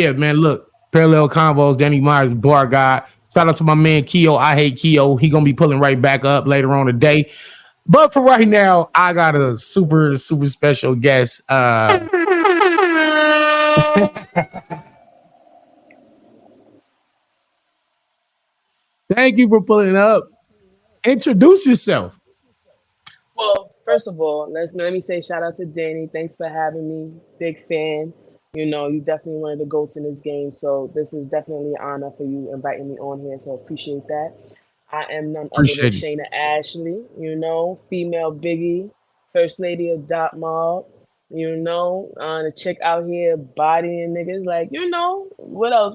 Yeah, man. Look, Parallel Combos, Danny Myers, bar guy. Shout out to my man Keo. I hate Keo. He gonna be pulling right back up later on today. But for right now, I got a super, super special guest. Thank you for pulling up. Introduce yourself. Well, first of all, let me say shout out to Danny. Thanks for having me. Big fan. You know, you definitely one of the goats in this game. So this is definitely an honor for you inviting me on here. So appreciate that. I am none other than Appreciate it. Chayna Ashley, female Biggie, First Lady of Dot Mob, the chick out here bodying niggas. Like, what else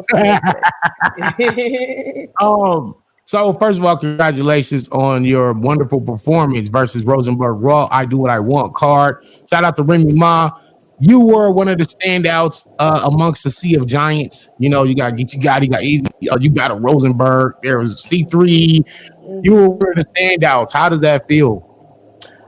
can I say? Um, so first of all, congratulations on your wonderful performance versus Rosenberg Raw. I do what I want card. Shout out to Remy Ma. You were one of the standouts amongst the sea of giants. You know, you got Geechee Gotti, you got Easy, you got a Rosenberg. There was C3. You were one of the standouts. How does that feel?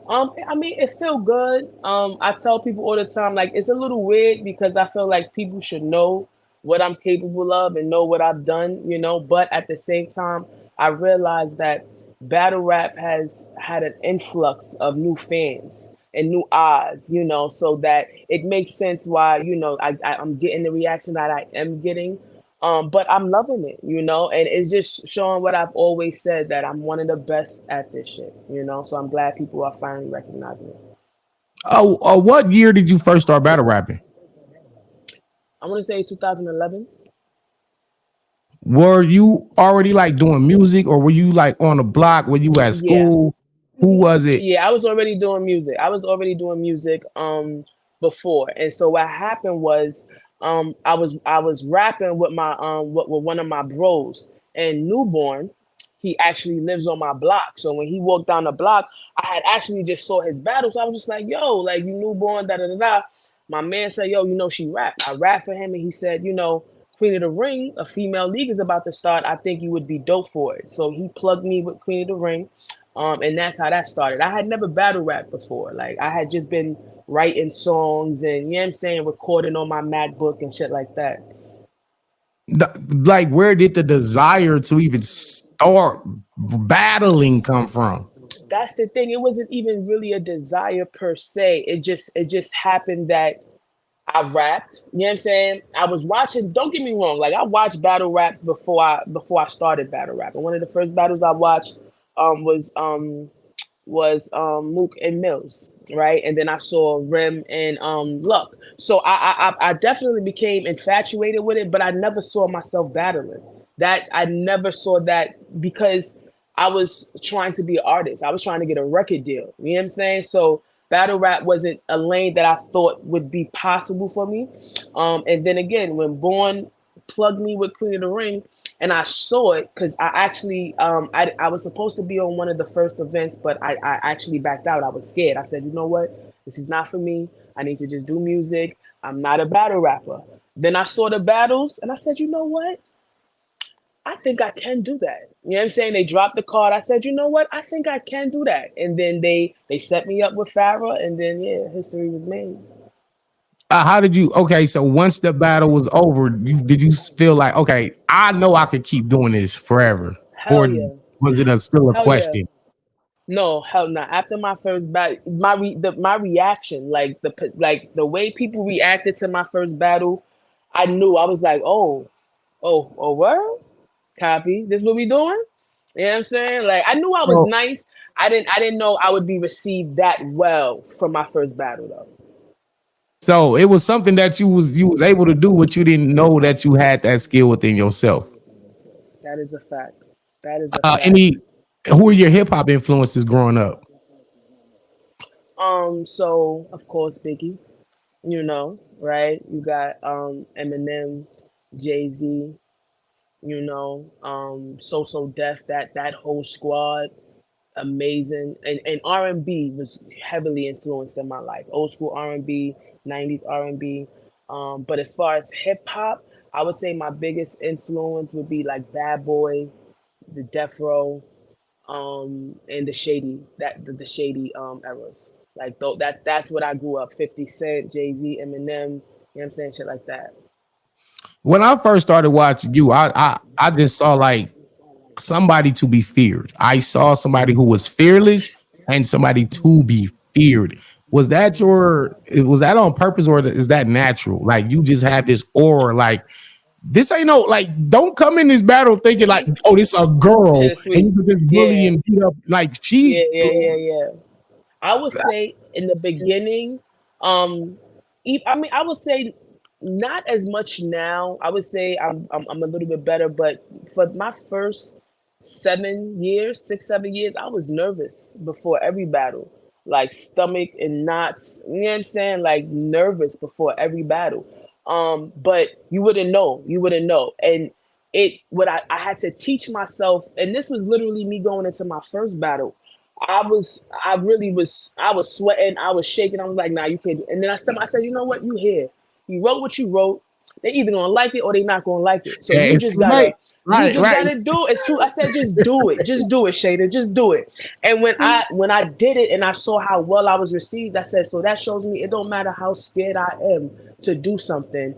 I mean, it feel good. I tell people all the time, like it's a little weird because I feel like people should know what I'm capable of and know what I've done. But at the same time, I realize that battle rap has had an influx of new fans and new eyes, so that it makes sense why, I'm getting the reaction that I am getting. But I'm loving it, and it's just showing what I've always said that I'm one of the best at this shit. So I'm glad people are finally recognizing it. Oh, what year did you first start battle rapping? I want to say 2011. Were you already like doing music, or were you like on the block? Were you at Yeah. school? Who was it? Yeah, I was already doing music. I was already doing music before. And so what happened was I was rapping with my with one of my bros and newborn. He actually lives on my block. So when he walked down the block, I had actually just saw his battle. So I was just like, yo, like you newborn, da da da da. My man said, yo, she rap. I rap for him and he said, Queen of the Ring, a female league is about to start. I think you would be dope for it. So he plugged me with Queen of the Ring. And that's how that started. I had never battle rap before. Like I had just been writing songs and you know what I'm saying, recording on my MacBook and shit like that. Like, where did the desire to even start battling come from? That's the thing. It wasn't even really a desire per se. It just happened that I rapped. You know what I'm saying? I was watching, don't get me wrong, like I watched battle raps before I started battle rap. And one of the first battles I watched um was um was Mook and Mills, right? And then I saw Rim and Luck. So I definitely became infatuated with it, but I never saw myself battling. That I never saw that because I was trying to be an artist. I was trying to get a record deal. You know what I'm saying? So battle rap wasn't a lane that I thought would be possible for me. And then again, when Born plugged me with Queen of the Ring, and I saw it because I actually I was supposed to be on one of the first events, but I actually backed out. I was scared. I said, you know what, this is not for me. I need to just do music. I'm not a battle rapper. Then I saw the battles and I said, you know what, I think I can do that. You know what I'm saying? They dropped the card. I said, you know what, I think I can do that. And then they set me up with Farrah, and then yeah, history was made. How did you? Okay, so once the battle was over, did you feel like, okay, I know I could keep doing this forever, or Hell yeah. was it still a Hell yeah. question? No, hell no. After my first battle, my reaction, like the way people reacted to my first battle, I knew. I was like, oh, word, copy. This what we doing? You know what I'm saying? Like I knew I was So, nice. I didn't know I would be received that well from my first battle though. so it was something that you was able to do, but you didn't know that you had that skill within yourself. That is a fact. That is a fact. Any who are your hip hop influences growing up? So of course Biggie, right? You got Eminem, Jay-Z, So Def, that whole squad, amazing. And R&B was heavily influenced in my life. Old school R&B, 90s R&B. But as far as hip hop, I would say my biggest influence would be like Bad Boy, the Death Row, and the shady eras. Like that's what I grew up. 50 Cent, Jay-Z, Eminem, you know what I'm saying? Shit like that. When I first started watching you, I just saw like somebody to be feared. I saw somebody who was fearless and somebody to be feared. Was that on purpose or is that natural? Like you just have this aura, like this ain't no like don't come in this battle thinking like, oh, this a girl Shit, and sweet. you can just bully Yeah, and beat up like yeah, she yeah, yeah, yeah. I would say in the beginning, um, I mean, I would say not as much now. I would say I'm a little bit better, but for my first 7 years, 6, 7 years, I was nervous before every battle, like stomach and knots. You know what I'm saying? Like nervous before every battle. But you wouldn't know. You wouldn't know. And what I had to teach myself, and this was literally me going into my first battle. I was sweating, I was shaking. I was like, nah, you can't. And then I said, you know what? You here. You wrote what you wrote. They either gonna like it or they not gonna like it. So yeah, it's too late. you Right, just right. gotta do it. It's true. I said, just do it, Shayna, just do it. And when I did it and I saw how well I was received, I said, so that shows me it don't matter how scared I am to do something.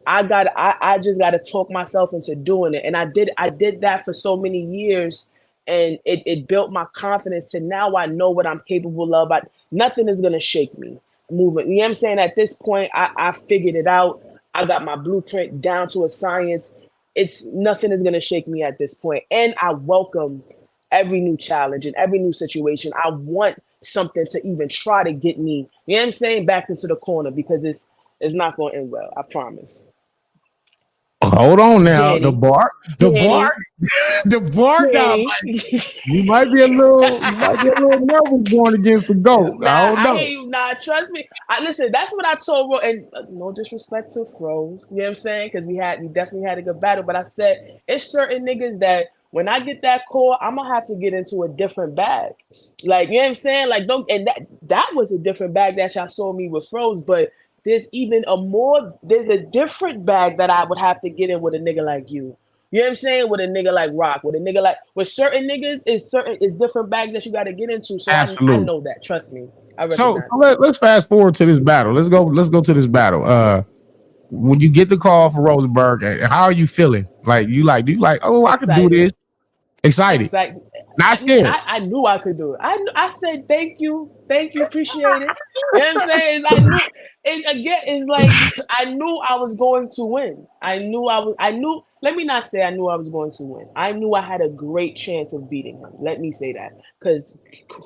I just gotta talk myself into doing it. And I did that for so many years and it built my confidence and now I know what I'm capable of. Nothing is gonna shake me movement. You know what I'm saying? At this point, I figured it out. I got my blueprint down to a science. It's nothing is gonna shake me at this point. And I welcome every new challenge and every new situation. I want something to even try to get me, you know what I'm saying, back into the corner because it's not gonna end well. I promise. Hold on now. Danny, The bar, Danny, the bar got Danny. like you might be a little nervous going against the goat. I Nah, don't I know. hear you. Nah, trust me. I listen. That's what I told Ro. And no disrespect to Froze, you know what I'm saying? Because we definitely had a good battle. But I said it's certain niggas that when I get that core, I'm gonna have to get into a different bag. Like you know what I'm saying? Like don't. And that was a different bag that y'all saw me with Froze. But there's a different bag that I would have to get in with a nigga like you. You know what I'm saying? With a nigga like Rock, with a nigga like with certain niggas, is different bags that you got to get into. So I Absolutely. know that. Trust me, I So recognize it. let's fast forward to this battle. Let's go to this battle. When you get the call for Rosenberg, how are you feeling? Like do you like, oh, I could do Excited, this? Excited, excited. not scared. I knew I could do it. I said thank you, appreciate it. You know what I'm saying? I knew, and again, it's like I knew I was going to win. I knew. Let me not say I knew I was going to win. I knew I had a great chance of beating him. Let me say that because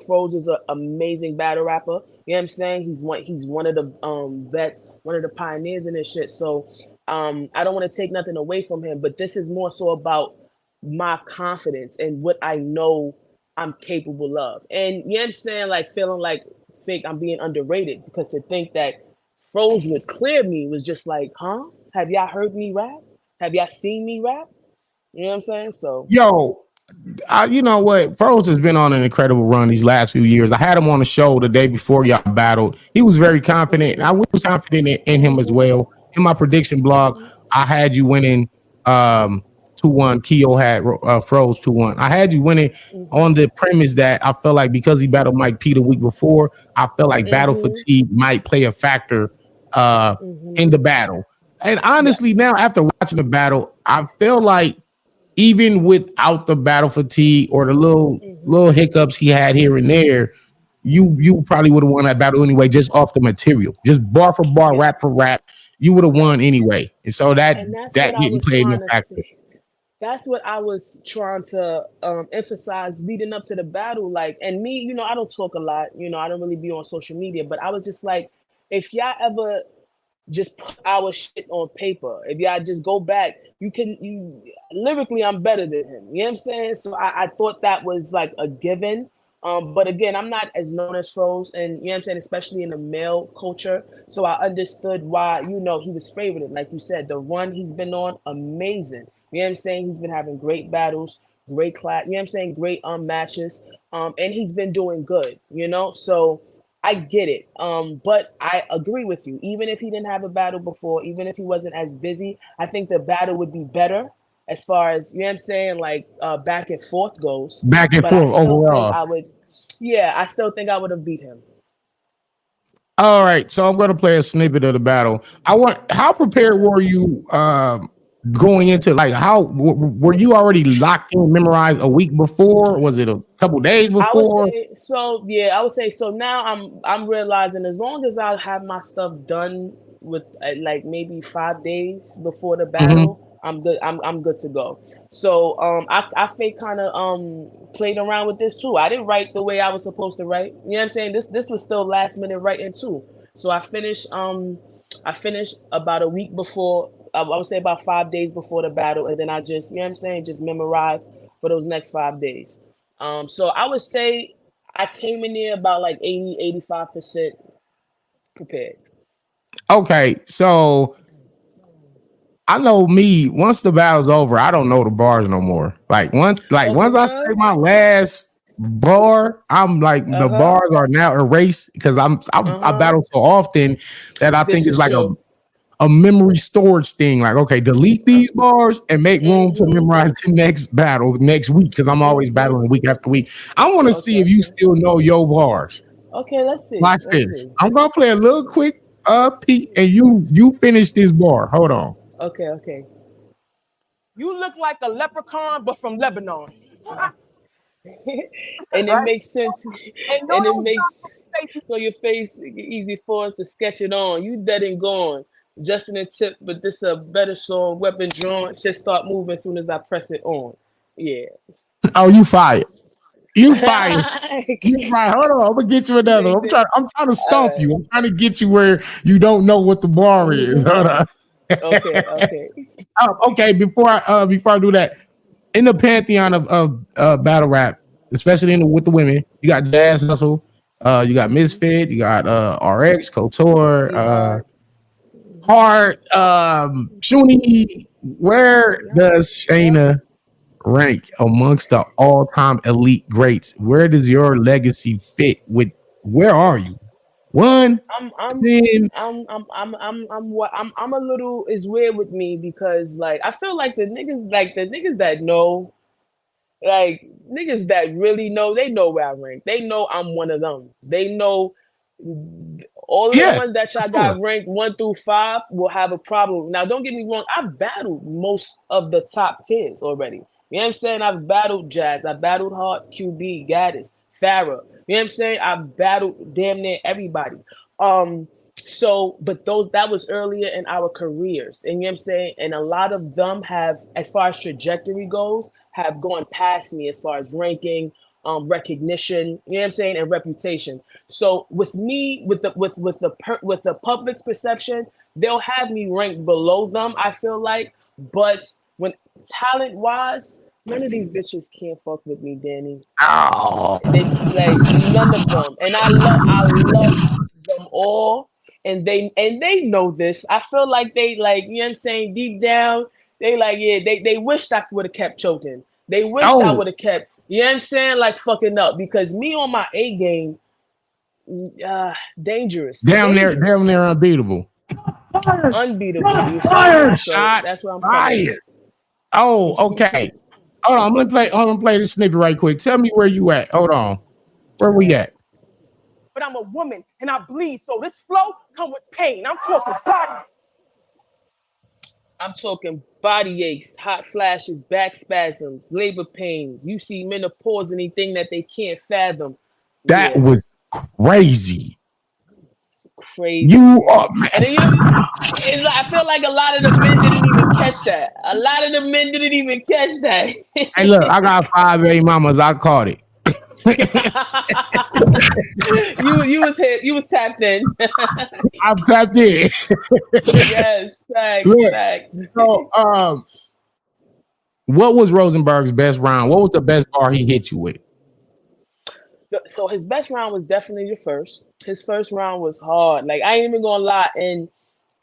Froze is an amazing battle rapper. You know what I'm saying? He's one of the vets, one of the pioneers in this shit. So I don't want to take nothing away from him, but this is more so about my confidence and what I know I'm capable of. And you know what I'm saying? Like feeling like fake I'm being underrated because to think that Froze would clear me was just like, huh? Have y'all heard me rap? Have y'all seen me rap? You know what I'm saying? So Yo, you know what? Froze has been on an incredible run these last few years. I had him on the show the day before y'all battled. He was very confident. I was confident in him as well. In my prediction blog, I had you winning 2-1. Keo had Froze 2-1. I had you winning on the premise that I felt like because he battled Mike P the week before, I felt like battle fatigue might play a factor uh, in the battle. And honestly, yes. now after watching the battle, I feel like even without the battle fatigue or the little hiccups he had here and there, you probably would have won that battle anyway, just off the material, just bar for bar, rap Yes. for rap. You would have won Yes. anyway, and so And that's what that I didn't was play in trying the to factor. say. That's what I was trying to emphasize leading up to the battle. Like, and me, I don't talk a lot. I don't really be on social media, but I was just like, if y'all ever just put our shit on paper, if y'all just go back, you lyrically, I'm better than him. You know what I'm saying? So I thought that was like a given. But again, I'm not as known as Froze, and you know what I'm saying, especially in the male culture. So I understood why, he was favored. Like you said, the run he's been on, amazing. You know what I'm saying? He's been having great battles, great class, you know what I'm saying, great matches. And he's been doing good. So I get it. But I agree with you. Even if he didn't have a battle before, even if he wasn't as busy, I think the battle would be better as far as, you know what I'm saying, like back and forth goes. Back and But I forth still think overall. I would, yeah, I still think I would have beat him. All right, so I'm going to play a snippet of the battle. How prepared were you? going into like how were you already locked in, memorized a week before? Was it a couple days I would before? say so. Yeah, I would say so. Now I'm realizing as long as I have my stuff done with like maybe 5 days before the Hmm. battle, I'm good. I'm good to go. So I fake kind of played around with this too. I didn't write the way I was supposed to write. You know what I'm saying? This was still last minute writing too. So I finished about a week before. I would say about 5 days before the battle, and then I just, you know what I'm saying, just memorized for those next 5 days. So I would say I came in there about like 80, 85% prepared. Okay, so I know me. Once the battle's over, I don't know the bars no more. Oh, for Once I say real? my last bar, I'm like Uh the huh. bars are now erased because Uh I huh. battle so often that I This think it's is like true. a memory storage thing. Like, okay, delete these bars and make room to Mm memorize the next battle next week because I'm hmm. always Mm hmm. battling week after week. I want to Okay. see if you Okay. still know your bars. Okay. Let's see. Watch Let's this. see. I'm gonna play a little quick peek, and you finish this bar. Hold on. Okay. Okay. You look like a leprechaun, but from Lebanon. And it Right? makes sense. And no, And it don't makes say you so your face make it easy for us to sketch it on. You dead and gone. Justin and Tip, but this a better song. Weapon drawn. Should start moving as soon as I press it on. Yeah. Oh, you fired. You fired. You fired. Hold on. I'm gonna get you another. They did. I'm trying to All stump right. you. I'm trying to get you where you don't know what the bar is. Hold on. Okay. Okay. Okay, before I do that, in the pantheon of battle rap, especially with the women, you got Jazz Hustle, you got Misfit, you got RX, Kotor, Be hard. Hard, Shuni. Where Yep. does Yep. Chayna rank amongst the all-time elite greats? Where does your legacy fit with? Where are you? One, I'm I'm 10. I'm a little, it's weird with me because like I feel like the niggas that know, like niggas that really know, they know where I rank. They know I'm one of them. They know all of the Yeah, ones that for y'all sure. got ranked 1 through 5 will have a problem. Now, don't get me wrong, I've battled most of the top tiers already. You know what I'm saying? I've battled Jazz, I battled Hart, QB, Gaddis, Farrah. You know what I'm saying? I've battled damn near everybody. So, but those that was earlier in our careers, and you know what I'm saying? And a lot of them have, as far as trajectory goes, have gone past me as far as ranking, recognition, you know what I'm saying, and reputation. So with me, with the public's perception, they'll have me ranked below them. I feel like, but when talent wise, none of these bitches can't fuck with me, Danny. Oh, They like none of them, and I love them all, and they know this. I feel like they like, you know what I'm saying, deep down they like, yeah, they wished I would have kept choking. They wished I oh, would have kept, you know what I'm saying, like fucking up because me on my A game, dangerous, damn dangerous, near unbeatable. Fired. unbeatable. Shots You feel me? fired. So Shots that's where I'm coming. fired. Oh, okay. Hold on. I'm gonna play this snippet right quick. Tell me where you at. Hold on. Where All we right. at? but I'm a woman and I bleed, so this flow come with pain. I'm talking body. I'm talking body aches, hot flashes, back spasms, labor pains. You see menopause, anything that they can't fathom. That Yeah, was crazy. crazy, You are crazy. And then it's like, I feel like a lot of the men didn't even catch that. A lot of the men didn't even catch that. hey look, I got 5 mamas. I caught it. You was hit. You was tapped in. I'm tapped in. Yes, facts, Look, facts. so what was Rosenberg's best round? What was the best bar he hit you with? So his best round was definitely the first. His first round was hard. Like I ain't even gonna lie. And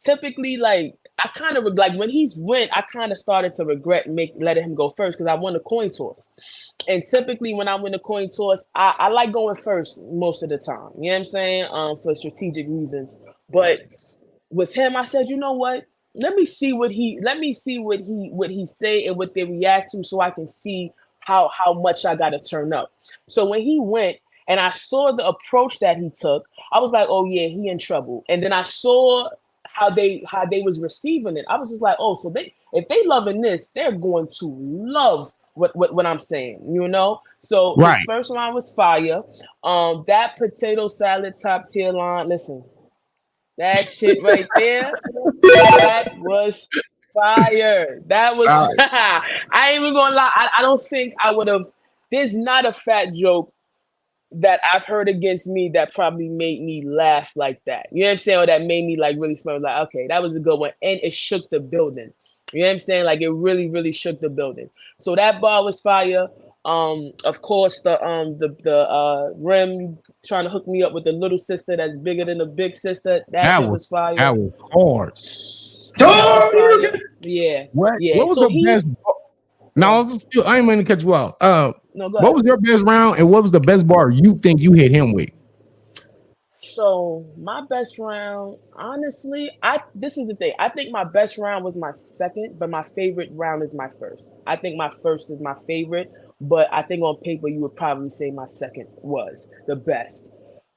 typically, like I kind of like when he went, I kind of started to regret letting him go first because I won the coin toss. And typically, when I win the coin toss, I like going first most of the time. You know what I'm saying? For strategic reasons. But with him, I said, you know what? Let me see what he say and what they react to, so I can see how much I got to turn up. So when he went and I saw the approach that he took, I was like, oh yeah, he in trouble. And then I saw how they was receiving it. I was just like, oh, so they if they loving this, they're going to love what I'm saying, you know. So his Right. first line was fire. That potato salad top tier line. Listen, that shit right there, that was fire. That was. Uh, I ain't even gonna lie. I don't think I would have. There's not a fat joke that I've heard against me that probably made me laugh like that. You know what I'm saying? Or that made me like really smile. Like, okay, that was a good one. And it shook the building. You know what I'm saying? Like it really, really shook the building. So that bar was fire. Of course, the rim trying to hook me up with the little sister that's bigger than the big sister. That that shit was was fire. that was hard. That was fire. Yeah, What yeah. was So the he best? No, I was still. I ain't mean to cut you off. no go What ahead. was your best round, and what was the best bar you think you hit him with? So my best round, honestly, I this is the thing. I think my best round was my second, but my favorite round is my first. I think my first is my favorite, but I think on paper you would probably say my second was the best.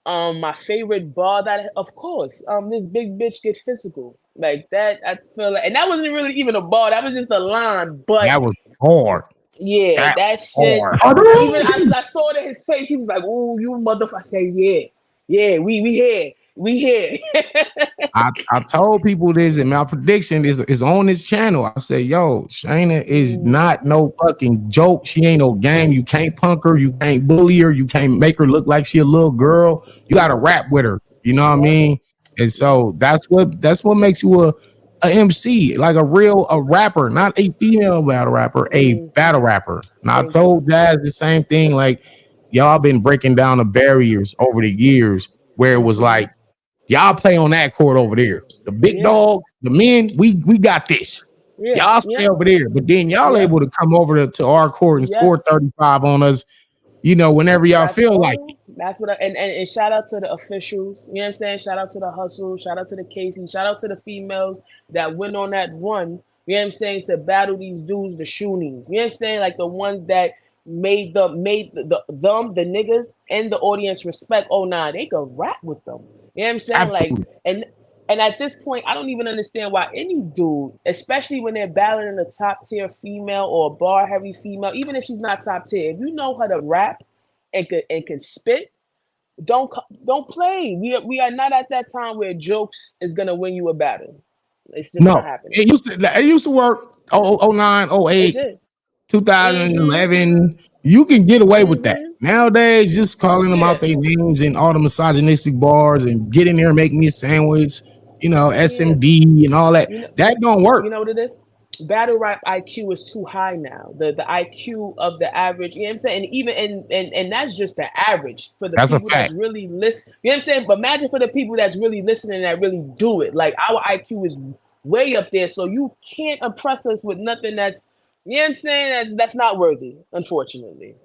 My favorite bar that of course, this big bitch get physical. Like that, I feel like and that wasn't really even a bar, that was just a line, but That was hard. yeah, That that was shit. hard. Even as I saw it in his face, he was like, "Oh, you motherfucker!" I said, "Yeah, yeah, we here, we here." I told people this, and my prediction is on this channel. I said, "Yo, Chayna is not no fucking joke. She ain't no game. You can't punk her. You can't bully her. You can't make her look like she a little girl. You got to rap with her. You know what I Yep, mean? And yep. so that's what makes you a MC, like a rapper, not a female battle rapper, a battle Hmm. rapper. And I Thank you. told Jazz the same thing. Like y'all been breaking down the barriers over the years, where it was Hmm. like y'all play on that court over there. The big Yeah, dog, the men, we got this. yeah, Y'all stay yep, over there. But then y'all yep. able to come over to our court and score Yes. 35 on us, whenever y'all That's feel like it. all. That's what and shout out to the officials. You know what I'm saying? Shout out to the hustle. Shout out to the Casey. Shout out to the females that went on that run. You know what I'm saying? To battle these dudes, the Shoonies. You know what I'm saying? Like the ones that made the niggas and the audience respect. Oh nah, they could rap with them. You know what I'm saying? Like Absolutely. and at this point, I don't even understand why any dude, especially when they're battling a top tier female or a bar heavy female, even if she's not top tier, if you know how to rap and can spit, don't play. We are not at that time where jokes is gonna win you a battle. It's just not No. happening. It used to work 09, Is 08, it? Mm-hmm. 2011. You can get away with that. Mm-hmm. Nowadays, just calling them Yeah. out their names and all the misogynistic bars and get in there and make me a sandwich, Yeah. SMD and all that. You know. That don't You work. know what it is? Battle rap IQ is too high now. The IQ of the average, you know what I'm saying? And even and that's just the average for the That's a people that's fact. really listen. You know what I'm saying? But imagine for the people that's really listening that really do it. Like our IQ is way up there, so you can't impress us with nothing that's you know what I'm saying? That's not worthy, unfortunately.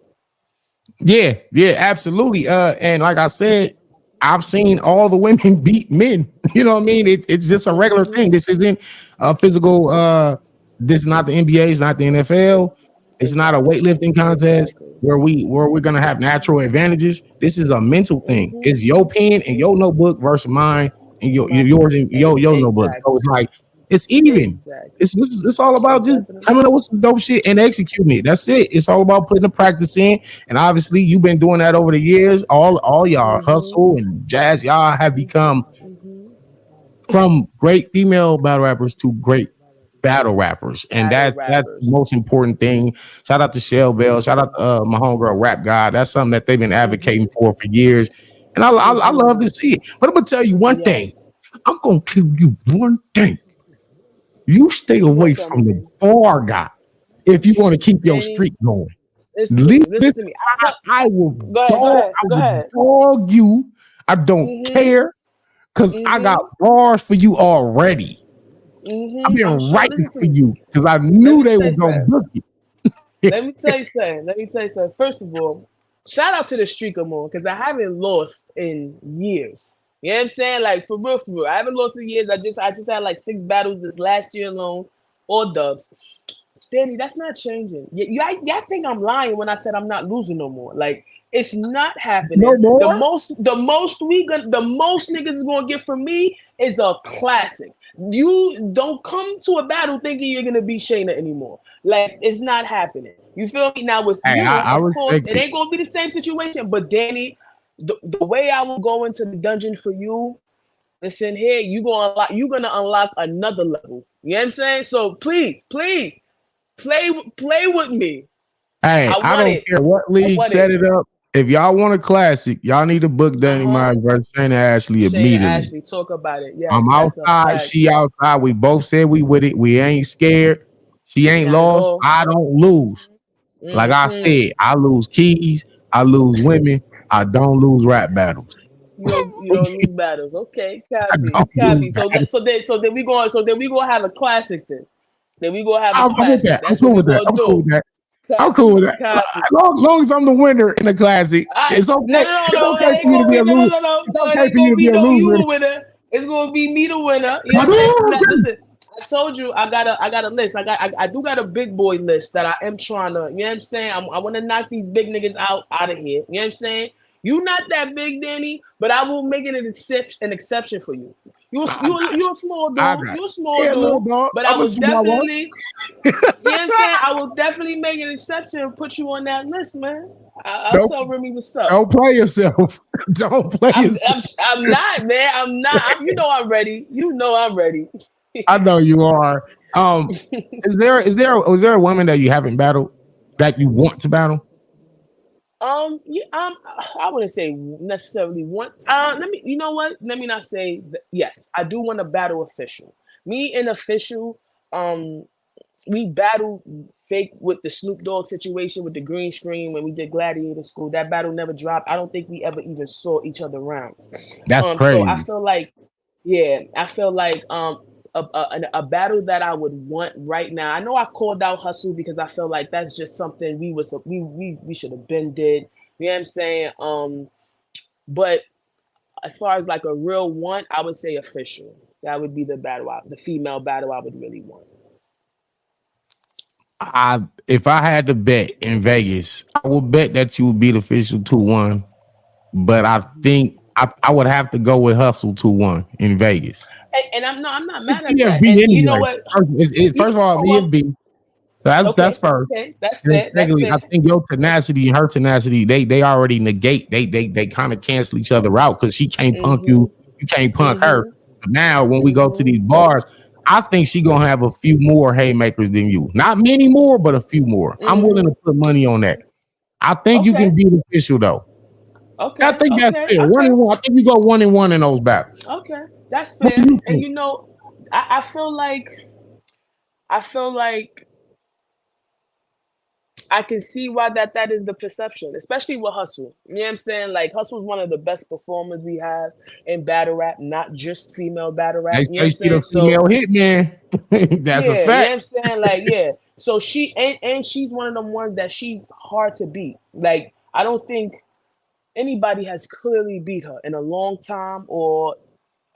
Yeah, yeah, absolutely. And like I said, I've seen all the women beat men. You know what I mean? It's just a regular thing. Mm-hmm. This isn't a physical. This is not the NBA. It's not the NFL. It's not a Exactly. weightlifting contest Exactly. where we're gonna have natural advantages. This is a mental thing. Mm-hmm. It's your pen and your notebook versus mine and Right. yours and your notebook. So it's Exactly. like it's even. Exactly. It's all about It just definitely coming up with is. some dope shit and executing it. That's it. It's all about putting the practice in. And obviously, you've been doing that over the years. All y'all Mm-hmm. hustle and jazz. Y'all have Mm-hmm. become Mm-hmm. from great female battle rappers to great battle rappers, and Battle that's the rappers. most important thing. Shout out to Shell Bell. Shout out to my homegirl Rap God. That's something that they've been advocating Mm-hmm. for years, and I love to Mm-hmm. see it. But I'm gonna tell you one thing. Yes. I'm gonna tell you one thing. You stay What you gonna away tell me, from the Danny? bar guy if you want to keep your Danny, streak going. listen to Listen, me. Listen to me. I tell. I will Go ahead. Go dog. ahead. I Go will ahead. dog you. I don't Mm-hmm. care because I got Mm-hmm. bars for you already. I've Mm-hmm. I'm been sure. writing Listen to for me. you because I Let knew me they tell were you gonna something. book you. Let me tell you something. Let me tell you something. First of all, shout out to the streaker more because I haven't lost in years. You know what I'm saying? Like for real, for real. I haven't lost in years. I just had like 6 battles this last year alone, all dubs. Danny, that's not changing. Yeah, I think I'm lying when I said I'm not losing no more. Like It's not No happening. The more. most, the most niggas is gonna get from me is a classic. You don't come to a battle thinking you're gonna beat Chayna anymore. Like it's not happening. You feel me? Now with Hey, you, I of course, respect it it. ain't gonna be the same situation. But Danny, the way I will go into the dungeon for you, listen here, you're gonna unlock another level. You know what I'm saying? So please, play with me. Hey, I I want don't it. care what I league want set it. it up. If y'all want a classic, y'all need to book Danny Uh-huh. Myers versus Shayna Ashley Shayna immediately. Ashley, talk about it. I'm Yes, that's a outside. fact. She outside. We both said we with it. We ain't scared. She ain't Gotta lost. go. I don't lose. Like I Mm-hmm. said, I lose keys. I lose women. I don't lose rap battles. You don't lose battles. Okay, I copy, don't lose copy. So battles. that so then we gonna have a classic then. Then we gonna have a I'm with classic. that. I'm That's what cool we with that. gonna I'm cool do. with that. I'm cool Copy, with that. copy. Long as I'm the winner in the classic, it's okay. No, no, no, It's no. It okay ain't for you to gonna be be a no, no, loser. no, no, It's no. It okay ain't for you gonna to be be a no you loser. the winner. It's gonna be me the winner. You know what I'm saying? Listen, I told you I got a list. I do got a big boy list that I am trying to. You know what I'm saying? I want to knock these big niggas out of here. You know what I'm saying? You not that big, Danny, but I will make it an exception for you. You a, I you a, got you you. a small I dude. got You a you. small Yeah, little dude, dog. but I I'm gonna will see my work. definitely. You know what I'm saying? I will definitely make an exception and put you on that list, man. I'll Don't tell Remy what's up. don't play yourself. Don't play I'm, yourself. I'm, I'm not, man. I'm not. I'm ready. You know I'm ready. I know you are. Is there a woman that you haven't battled that you want to battle? Yeah, I wouldn't say necessarily want. Let me. You know what? Let me not say. Yes, I do want to battle official. Me and official. Um, we battled fake with the Snoop Dogg situation with the green screen when we did Gladiator School. That battle never dropped. I don't think we ever even saw each other rounds. That's So I crazy. feel like, yeah, I feel like a battle that I would want right now. I know I called out Hustle because I feel like that's just something we should have been did. You know what I'm saying? But as far as like a real one, I would say official. That would be the female battle I would really want. If I had to bet in Vegas, I would bet that you would beat official 2-1. But I think I would have to go with Hustle 2-1 in Vegas. And I'm not It's mad at that. EFB And you know anyway. what? First of all, Oh well, EFB. So that's okay, first. okay, that's And then fair. That's secondly, I fair. think your tenacity and her tenacity, they already negate, they kind of cancel each other out because she can't punk you, Mhm, you can't punk her. mhm, But now when we go to mhm. these bars, I think she gonna have a few more haymakers than you. Not many more, but a few more. I'm willing to Mhm. put money on that. I think you can Okay. beat official though. I Okay. think that's Okay. fair. One Okay. and one. I think we go 1-1 in those battles. Okay. That's What do fair. you And think? I feel like I can see why that is the perception, especially with Hustle. You know what I'm saying? Like Hustle's one of the best performers we have in battle rap, not just female battle They rap. You know what say I'm she the saying? So female hitman. That's a yeah, you know fact. what I'm saying? Like, yeah. So and she's one of them ones that she's hard to beat. Like, I don't think anybody has clearly beat her in a long time or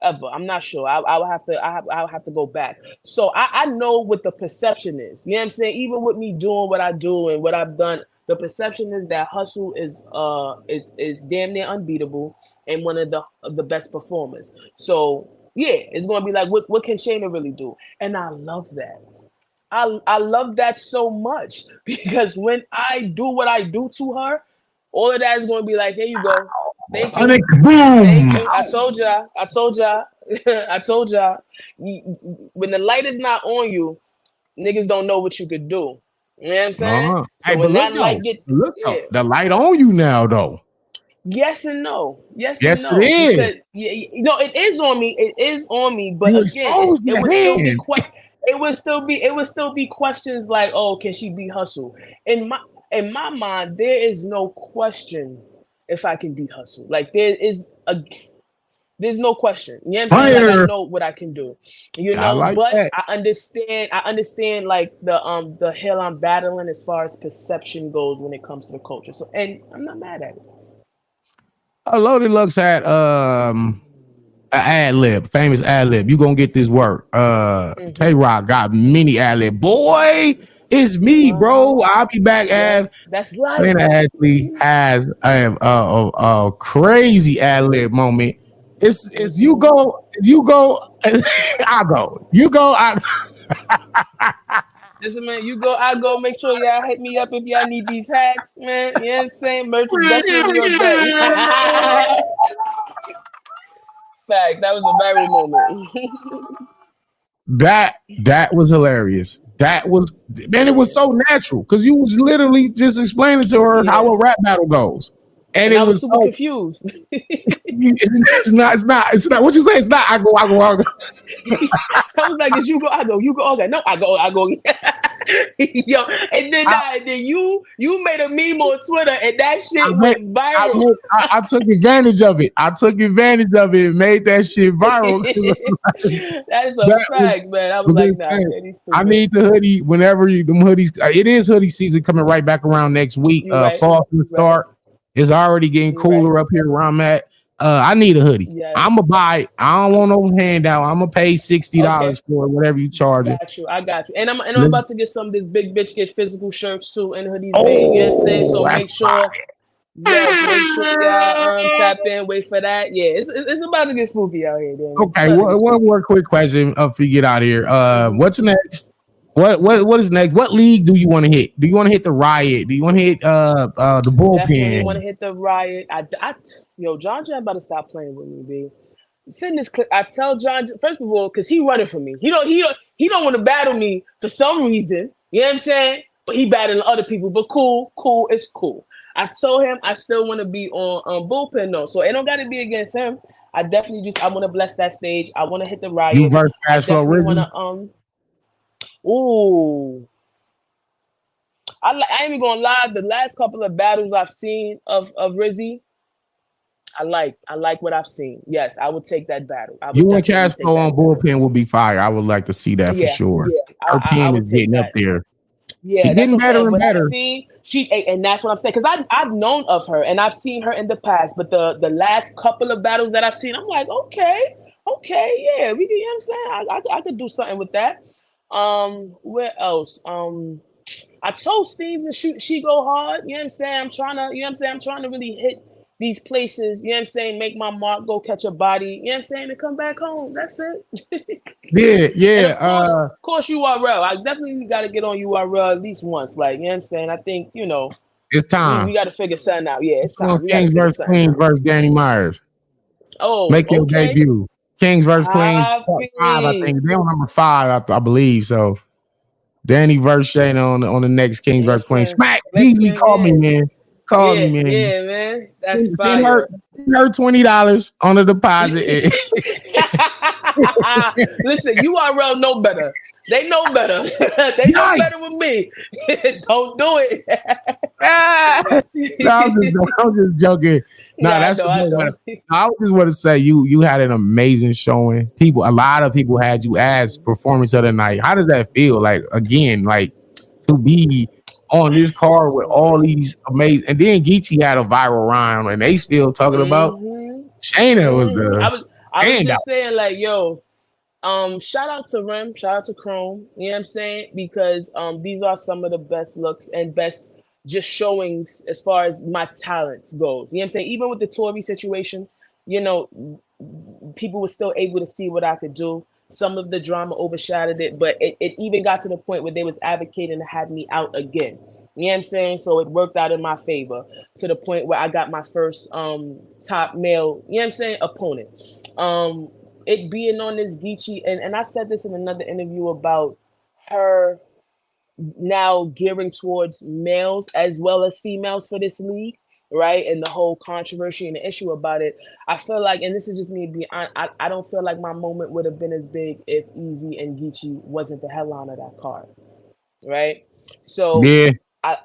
ever. I'm not sure. I will have to go back. So I know what the perception is. You know what I'm saying? Even with me doing what I do and what I've done, the perception is that Hustle is damn near unbeatable and one of the best performers. So yeah, it's gonna be like what can Shayna really do? And I love that. I love that so much because when I do what I do to her, all of that is going to be like, here you go. Thank you. Thank Boom. you. I told y'all. I told y'all. I told y'all. When the light is not on you, niggas don't know what you could do. You know what I'm saying? Hey, So but when look that light though, get, look yeah, though, the light on you now though. yes and no, yes and Yes, it no, is. because it is on me. It is on me. But You again, exposed it your would still be hand. questions like, oh, can she beat Hustle? In my mind, there is no question if I can beat Hustle. Like there's no question. You know what I'm saying? Like I Fire. know what I can do. I like But that. I understand like the hill I'm battling as far as perception goes when it comes to the culture. So and I'm not mad at it. Loaded Lux had an ad lib, famous ad lib. You gonna get this work. Tay Hmm. Rock got many ad lib. Boy, It's me, bro. I'll be back. Yeah, And that's life. Chayna actually has a crazy ad lib moment. It's you go, I go. You go, I. Listen, man, you go, I go. Make sure y'all hit me up if y'all need these hats, man. You know what I'm saying? Merch is definitely on deck. Fact, that was a viral moment. That was hilarious. That was, man. It was so natural because you was literally just explaining to her how Yeah, a rap battle goes, and and it I was was super so. confused. It's not. What you say? It's not. I go. I was like, "Is you go? I go. You go. Okay, no, I go. I go." Yo, and then you made a meme on Twitter, and that I shit went, went viral. I took advantage of it. I took advantage of it and made that shit viral. That is a That was, fact, man. I was was like, nah, insane. man, he's I stupid. need the hoodie whenever them hoodies. It is hoodie season coming right back around next week. You right, Fall to right, start. It's already getting you right. cooler up here where I'm at. I need a hoodie. I'm gonna Yes. buy it. I don't want no handout. I'm gonna pay Okay. $60 for it, whatever you charge it. Got you. I got you. And I'm about to get some of this big bitch get physical shirts too and hoodies made. You know what I'm saying? So Oh, that's make sure, yes, make sure y'all tap in, wait for that. Yeah, it's about to get spooky out here, Danny. It's okay. about to get One spooky. more quick question before you get out of here. Hmm. What's next? What is next? What league do you want to hit? Do you want to hit the Riot? Do you want to hit the Definitely want to bullpen? hit the riot. Yo, John about to stop playing with me, B. Send this clip. I tell John first of all because he running for me. He don't want to battle me for some reason. You know what I'm saying? But he battling other people. But cool, it's cool. I told him I still want to be on bullpen though, so it don't got to be against him. I definitely I want to bless that stage. I want to hit the You riot. versus I Cashflow definitely want Rizzy? to Ooh, I ain't even gonna lie. The last couple of battles I've seen of Rizzy, I like what I've seen. Yes, I would take that battle. I would You and definitely take Cashflow that on battle. bullpen will be fire. I would like to see that for Yeah, sure. yeah, Her I pen would is take getting up that. there. She Yeah, that's getting what I'm better saying. and What I've better. seen, and that's what I'm saying. Because I've known of her and I've seen her in the past, but the last couple of battles that I've seen, I'm like, okay, yeah, we can. You know what I'm saying? I could do something with that. Where else? I told Steve to shoot. She go hard. You know what I'm saying? I'm trying to. You know what I'm saying? I'm trying to really hit these places. You know what I'm saying? Make my mark. Go catch a body. You know what I'm saying? And come back home. That's it. Yeah, And yeah. of course, URL. I definitely got to get on URL at least once. Like you know what I'm saying? I think It's we time. got to figure something out. Yeah, It's it's on time. We got to Kings figure versus something Queens out. versus Danny Myers. Oh, Make your okay. debut. Kings versus Queens, part five, I Happy. think. They're on number five, I believe. So Danny versus Shayna on the next Kings versus Queens. Listen, Smack Beasley, listen. call me, Yeah, man. Call me, yeah, man. yeah, man. That's Send her fire. $20 on the deposit. Listen, URL know better. They know better. They know Nice. better with me. Don't do it. Ah! No, I'm just joking. No, Yeah, I that's know. a I good one. know. I just want to say you had an amazing showing. A lot of people had you as performance of the night. How does that feel? Like again, like to be on this card with all these amazing, and then Geechee had a viral rhyme, and they still talking about Hmm. Shayna was I the was I was standout. just saying, like, yo, shout out to Rim, shout out to Chrome, you know what I'm saying? Because these are some of the best looks and best just showings as far as my talent goes. You know what I'm saying? Even with the Tory situation, you know, people were still able to see what I could do. Some of the drama overshadowed it, but it even got to the point where they was advocating to have me out again. You know what I'm saying? So it worked out in my favor to the point where I got my first top male, you know what I'm saying, opponent. Um it being on this Geechee, and I said this in another interview about her now gearing towards males as well as females for this league, right? And the whole controversy and the issue about it. I feel like, and this is just me being honest, I don't feel like my moment would have been as big if Easy and Geechee wasn't the headline of that card, right? So Yeah, I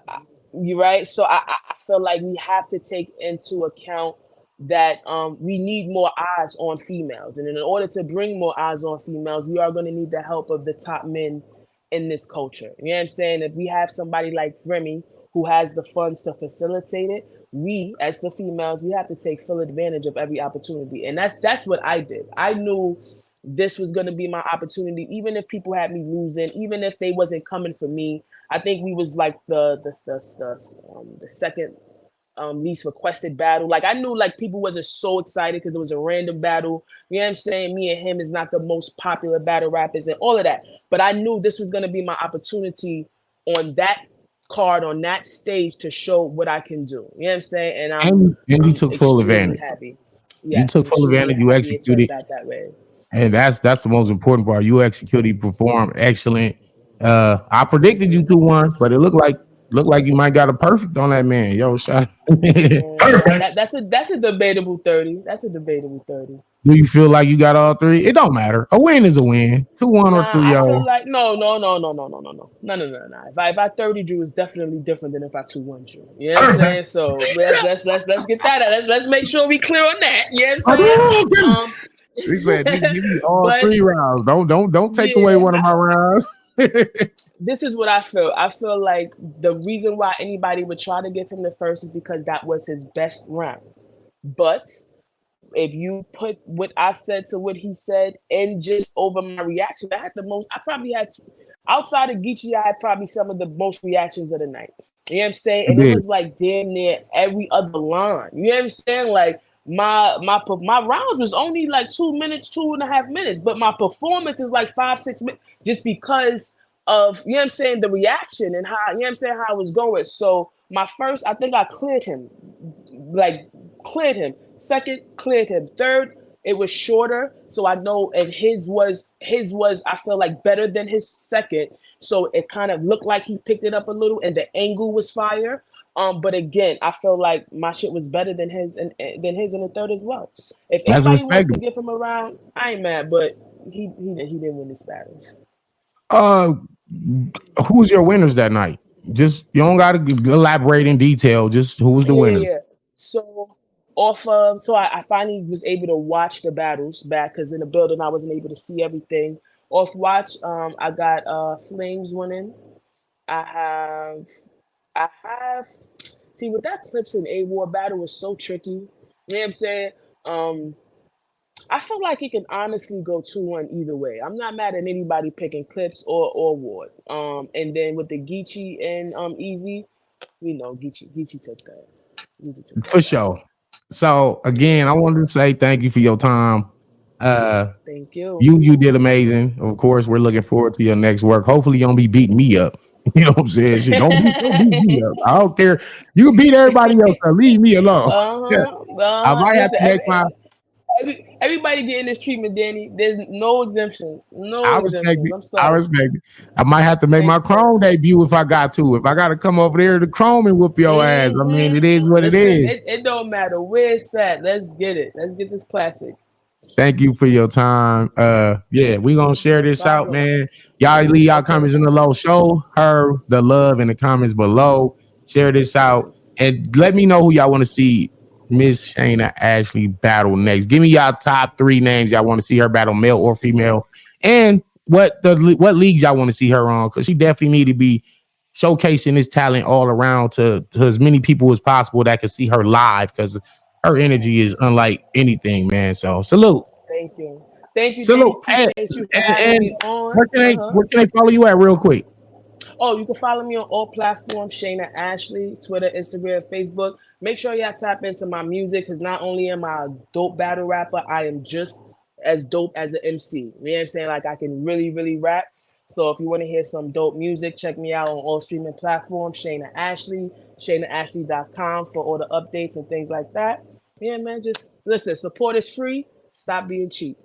you're right. So I feel like we have to take into account that we need more eyes on females, and in order to bring more eyes on females, we are going to need the help of the top men in this culture. You know what I'm saying? If we have somebody like Remy who has the funds to facilitate it, we as the females, we have to take full advantage of every opportunity, and that's what I did. I knew this was going to be my opportunity, even if people had me losing, even if they wasn't coming for me. I think we was like the second least requested battle. Like I knew like people wasn't so excited because it was a random battle. You know what I'm saying? Me and him is not the most popular battle rappers and all of that. But I knew this was gonna be my opportunity on that card, on that stage to show what I can do. You know what I'm saying? And And you I'm took full extremely advantage. happy. You Yes, took I'm full extremely advantage. You happy it turned executed. out that way. And that's the most important part. You executed, performed excellent. I predicted you 2-1, but it looked like you might got a perfect on that man. Yo, shot. That's a debatable 30. That's a debatable 30. Do you feel like you got all three? It don't matter. A win is a win. 2-1 or Nah, I feel 3-0. like no. If I 30 Drew, it's definitely different than if I 2-1 Drew. You know what I'm saying? So let's get that out. Let's make sure we clear on that. You know what I'm saying? She said, "Nigga, give me all But 3 rounds. Don't take away yeah, one of my rounds." this is what I feel. I feel like the reason why anybody would try to give him the first is because that was his best round. But if you put what I said to what he said and just over my reaction, I had the most. I probably had outside of Geechee, I had probably some of the most reactions of the night. You know what I'm saying? And it was like damn near every other line. You know what I'm saying? Like my rounds was only like 2 minutes, 2.5 minutes, but my performance is like 5-6 minutes just because of you know what I'm saying the reaction and how you know what I'm saying how I was going. So my first, I think I cleared him, like cleared him. Second, cleared him. Third, it was shorter, so I know, and his was I feel like better than his second, so it kind of looked like he picked it up a little, and the angle was fire. But again, I feel like my shit was better than his and than his in the third as well. If That's anybody wants to respectable. give him a round, I ain't mad, but he didn't win this battle. Uh, who's your winners that night? Just you don't got to elaborate in detail. Just who was the winners? Yeah. So off of I finally was able to watch the battles back because in the building I wasn't able to see everything. Off watch, I got Flames winning. I have I have see with that Clips and A War battle was so tricky. You know what I'm saying? Um I feel like it can honestly go 2-1 either way. I'm not mad at anybody picking Clips or Ward. And then with the Geechee and Easy, we know Geechee took that. Geechee took For that battle. sure. So again, I wanted to say thank you for your time. Uh, Thank you. you did amazing. Of course, we're looking forward to your next work. Hopefully, you don't be beating me up. You know what I'm saying? Shit, don't beat me up. I don't care. You can beat everybody else. Or leave me alone. Yeah. I might have Listen, to make my. everybody getting this treatment, Danny. There's no exemptions. No I respect exemptions. it. I'm I sorry. respect it. I might have to make Thank my you, sir. Chrome debut if I got to. If I got to come over there to Chrome and whoop your ass. I mean, it is what it Listen, is. it don't matter where it's at. Let's get it. Let's get this classic. Thank you for your time. Yeah, we gonna share No this out, problem. man. Y'all leave y'all Okay. comments in the low. Show her the love in the comments below. Share this out Yes. and let me know who y'all want to see Miss Chayna Ashley battle next. Give me y'all top 3 names y'all want to see her battle, male or female, and what leagues y'all want to see her on, because she definitely need to be showcasing this talent all around to as many people as possible that can see her live, because her energy is unlike anything, man. So salute. Thank you. Thank you, Danny. Salute. Appreciate you for having And me on. where can they follow you at real quick? Oh, you can follow me on all platforms, Shayna Ashley, Twitter, Instagram, Facebook. Make sure y'all tap into my music because not only am I a dope battle rapper, I am just as dope as an MC. You know what I'm saying? Like I can really, really rap. So if you want to hear some dope music, check me out on all streaming platforms, Shayna Ashley, ShaynaAshley.com for all the updates and things like that. Yeah, man, just listen, support is free. Stop being cheap.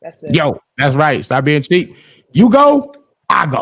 That's it. Yo, that's right. Stop being cheap. You go, I go.